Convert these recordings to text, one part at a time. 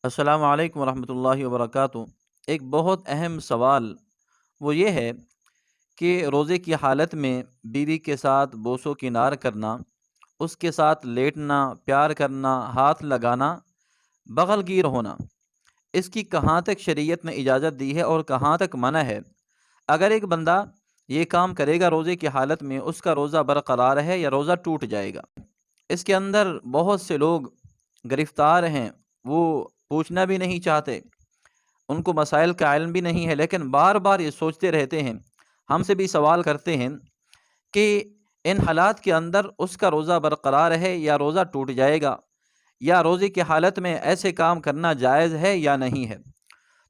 السلام علیکم ورحمۃ اللہ وبرکاتہ۔ ایک بہت اہم سوال وہ یہ ہے کہ روزے کی حالت میں بیوی کے ساتھ بوس و کنار کرنا، اس کے ساتھ لیٹنا، پیار کرنا، ہاتھ لگانا، بغل گیر ہونا، اس کی کہاں تک شریعت نے اجازت دی ہے اور کہاں تک منع ہے؟ اگر ایک بندہ یہ کام کرے گا روزے کی حالت میں، اس کا روزہ برقرار ہے یا روزہ ٹوٹ جائے گا؟ اس کے اندر بہت سے لوگ گرفتار ہیں، وہ پوچھنا بھی نہیں چاہتے، ان کو مسائل کا علم بھی نہیں ہے، لیکن بار بار یہ سوچتے رہتے ہیں، ہم سے بھی سوال کرتے ہیں کہ ان حالات کے اندر اس کا روزہ برقرار ہے یا روزہ ٹوٹ جائے گا، یا روزے کی حالت میں ایسے کام کرنا جائز ہے یا نہیں ہے؟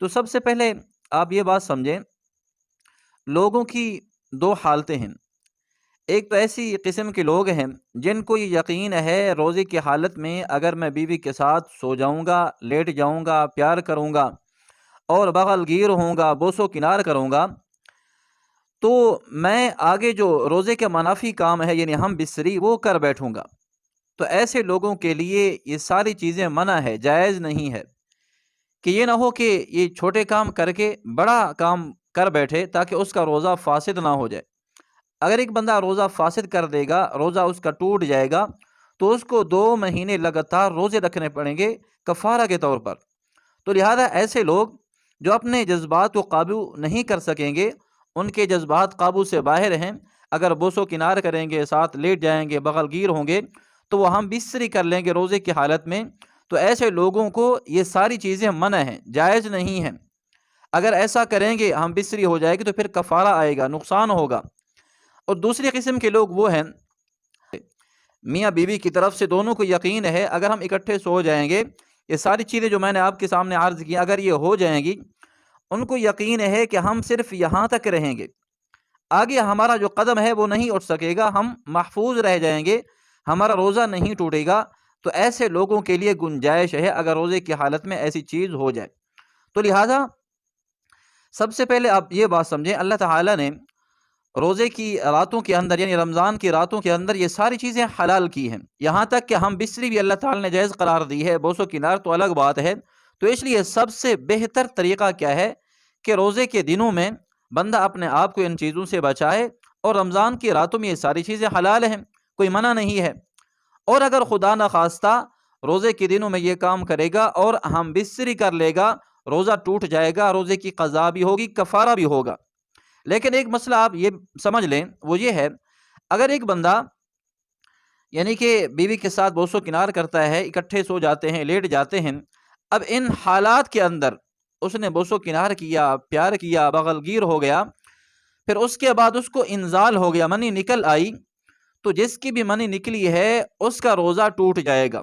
تو سب سے پہلے آپ یہ بات سمجھیں، لوگوں کی دو حالتیں ہیں۔ ایک تو ایسی قسم کے لوگ ہیں جن کو یہ یقین ہے روزے کی حالت میں اگر میں بیوی کے ساتھ سو جاؤں گا، لیٹ جاؤں گا، پیار کروں گا اور بغل گیر ہوں گا، بوس و کنار کروں گا، تو میں آگے جو روزے کے منافی کام ہے یعنی ہم بستری وہ کر بیٹھوں گا۔ تو ایسے لوگوں کے لیے یہ ساری چیزیں منع ہے، جائز نہیں ہے، کہ یہ نہ ہو کہ یہ چھوٹے کام کر کے بڑا کام کر بیٹھے تاکہ اس کا روزہ فاسد نہ ہو جائے۔ اگر ایک بندہ روزہ فاسد کر دے گا، روزہ اس کا ٹوٹ جائے گا، تو اس کو 2 مہینے لگاتار روزے رکھنے پڑیں گے کفارہ کے طور پر۔ تو لہذا ایسے لوگ جو اپنے جذبات کو قابو نہیں کر سکیں گے، ان کے جذبات قابو سے باہر ہیں، اگر بوس و کنار کریں گے، ساتھ لیٹ جائیں گے، بغل گیر ہوں گے، تو وہ ہم بستری کر لیں گے روزے کی حالت میں، تو ایسے لوگوں کو یہ ساری چیزیں منع ہیں، جائز نہیں ہیں۔ اگر ایسا کریں گے ہم بستری ہو جائے گی تو پھر کفارہ آئے گا، نقصان ہوگا۔ اور دوسری قسم کے لوگ وہ ہیں، میاں بیوی کی طرف سے دونوں کو یقین ہے اگر ہم اکٹھے سو جائیں گے، یہ ساری چیزیں جو میں نے آپ کے سامنے عرض کی اگر یہ ہو جائیں گی، ان کو یقین ہے کہ ہم صرف یہاں تک رہیں گے، آگے ہمارا جو قدم ہے وہ نہیں اٹھ سکے گا، ہم محفوظ رہ جائیں گے، ہمارا روزہ نہیں ٹوٹے گا۔ تو ایسے لوگوں کے لیے گنجائش ہے اگر روزے کی حالت میں ایسی چیز ہو جائے۔ تو لہٰذا سب سے پہلے آپ یہ بات سمجھیں، اللہ تعالیٰ نے روزے کی راتوں کے اندر یعنی رمضان کی راتوں کے اندر یہ ساری چیزیں حلال کی ہیں، یہاں تک کہ ہم بستری بھی اللہ تعالیٰ نے جائز قرار دی ہے، بوس و کنار تو الگ بات ہے۔ تو اس لیے سب سے بہتر طریقہ کیا ہے کہ روزے کے دنوں میں بندہ اپنے آپ کو ان چیزوں سے بچائے، اور رمضان کی راتوں میں یہ ساری چیزیں حلال ہیں، کوئی منع نہیں ہے۔ اور اگر خدا نخواستہ روزے کے دنوں میں یہ کام کرے گا اور ہم بستری کر لے گا، روزہ ٹوٹ جائے گا، روزے کی قضا بھی ہوگی، کفارہ بھی ہوگا۔ لیکن ایک مسئلہ آپ یہ سمجھ لیں، وہ یہ ہے، اگر ایک بندہ یعنی کہ بیوی کے ساتھ بوس و کنار کرتا ہے، اکٹھے سو جاتے ہیں، لیٹ جاتے ہیں، اب ان حالات کے اندر اس نے بوس و کنار کیا، پیار کیا، بغل گیر ہو گیا، پھر اس کے بعد اس کو انزال ہو گیا، منی نکل آئی، تو جس کی بھی منی نکلی ہے اس کا روزہ ٹوٹ جائے گا۔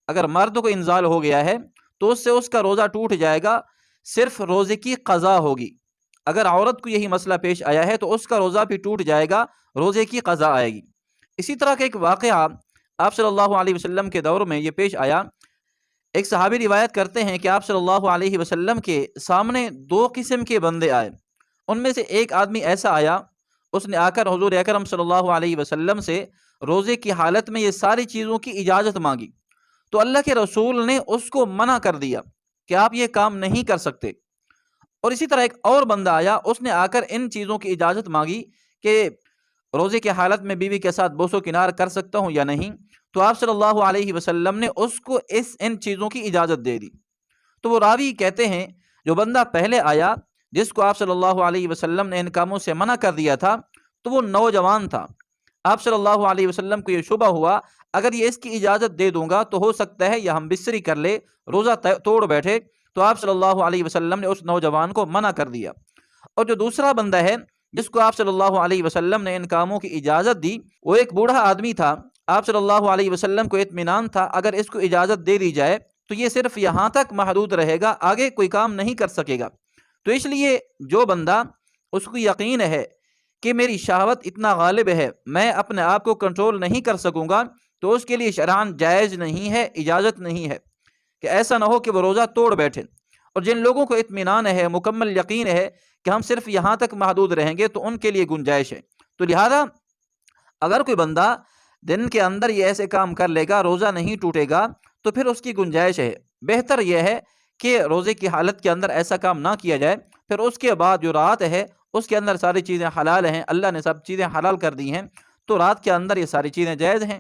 اگر مرد کو انزال ہو گیا ہے تو اس سے اس کا روزہ ٹوٹ جائے گا، صرف روزے کی قضا ہوگی۔ اگر عورت کو یہی مسئلہ پیش آیا ہے تو اس کا روزہ بھی ٹوٹ جائے گا، روزے کی قضا آئے گی۔ اسی طرح کا ایک واقعہ آپ صلی اللہ علیہ وسلم کے دور میں یہ پیش آیا۔ ایک صحابی روایت کرتے ہیں کہ آپ صلی اللہ علیہ وسلم کے سامنے 2 قسم کے بندے آئے، ان میں سے ایک آدمی ایسا آیا، اس نے آ کر حضور اکرم صلی اللہ علیہ وسلم سے روزے کی حالت میں یہ ساری چیزوں کی اجازت مانگی، تو اللہ کے رسول نے اس کو منع کر دیا کہ آپ یہ کام نہیں کر سکتے۔ اور اسی طرح ایک اور بندہ آیا، اس نے آ کر ان چیزوں کی اجازت مانگی کہ روزے کی حالت میں بیوی کے ساتھ بوس و کنار کر سکتا ہوں یا نہیں، تو آپ صلی اللہ علیہ وسلم نے اس کو ان چیزوں کی اجازت دے دی۔ تو وہ راوی کہتے ہیں جو بندہ پہلے آیا جس کو آپ صلی اللہ علیہ وسلم نے ان کاموں سے منع کر دیا تھا، تو وہ نوجوان تھا۔ آپ صلی اللہ علیہ وسلم کو یہ شبہ ہوا اگر یہ اس کی اجازت دے دوں گا تو ہو سکتا ہے یہ ہم بستری کر لے، روزہ توڑ بیٹھے، تو آپ صلی اللہ علیہ وسلم نے اس نوجوان کو منع کر دیا۔ اور جو دوسرا بندہ ہے جس کو آپ صلی اللہ علیہ وسلم نے ان کاموں کی اجازت دی، وہ ایک بوڑھا آدمی تھا، آپ صلی اللہ علیہ وسلم کو اطمینان تھا اگر اس کو اجازت دے دی جائے تو یہ صرف یہاں تک محدود رہے گا، آگے کوئی کام نہیں کر سکے گا۔ تو اس لیے جو بندہ اس کو یقین ہے کہ میری شہوت اتنا غالب ہے، میں اپنے آپ کو کنٹرول نہیں کر سکوں گا، تو اس کے لیے شرعاً جائز نہیں ہے، اجازت نہیں ہے کہ ایسا نہ ہو کہ وہ روزہ توڑ بیٹھے۔ اور جن لوگوں کو اطمینان ہے، مکمل یقین ہے کہ ہم صرف یہاں تک محدود رہیں گے، تو ان کے لیے گنجائش ہے۔ تو لہذا اگر کوئی بندہ دن کے اندر یہ ایسے کام کر لے گا، روزہ نہیں ٹوٹے گا، تو پھر اس کی گنجائش ہے بہتر یہ ہے کہ روزے کی حالت کے اندر ایسا کام نہ کیا جائے، پھر اس کے بعد جو رات ہے اس کے اندر ساری چیزیں حلال ہیں، اللہ نے سب چیزیں حلال کر دی ہیں، تو رات کے اندر یہ ساری چیزیں جائز ہیں۔